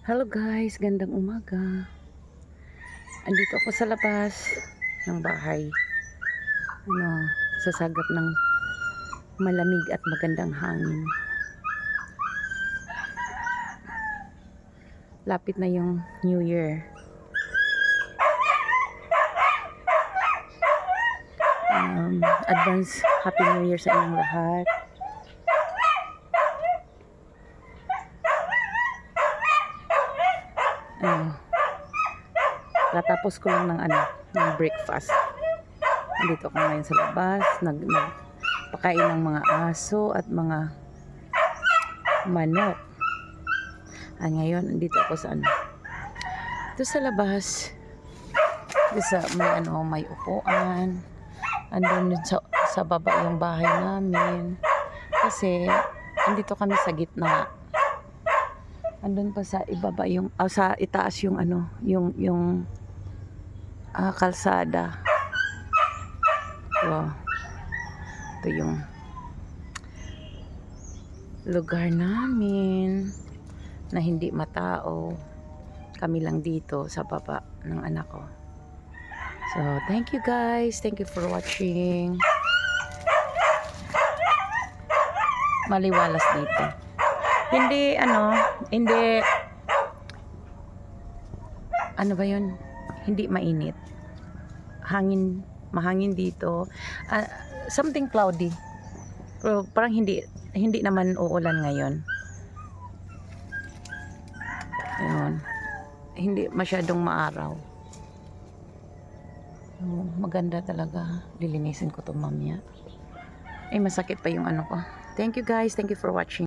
Hello guys, gandang umaga. Andito ako sa labas ng bahay. Sa sagap ng malamig at magandang hangin. Lapit na yung New Year. Advance Happy New Year sa inyong lahat. Katapos ko lang ng breakfast. Dito ako ngayon sa labas, nagpakain ng mga aso at mga manok. Ngayon andito ako sa Ito sa labas. May upuan. Andun sa baba yung bahay namin. Kasi andito kami sa gitna. Andun pa sa ibaba sa itaas yung kalsada. Ito yung lugar namin na hindi matao. Kami lang dito sa baba ng anak ko. So, thank you guys. Thank you for watching. Maliwalas dito. Hindi hindi mainit. Mahangin dito. Something cloudy. Pero parang hindi naman uulan ngayon. Ayun. Hindi masyadong maaraw. Maganda talaga. Lilinisin ko to mamaya. Masakit pa yung ko. Thank you guys. Thank you for watching.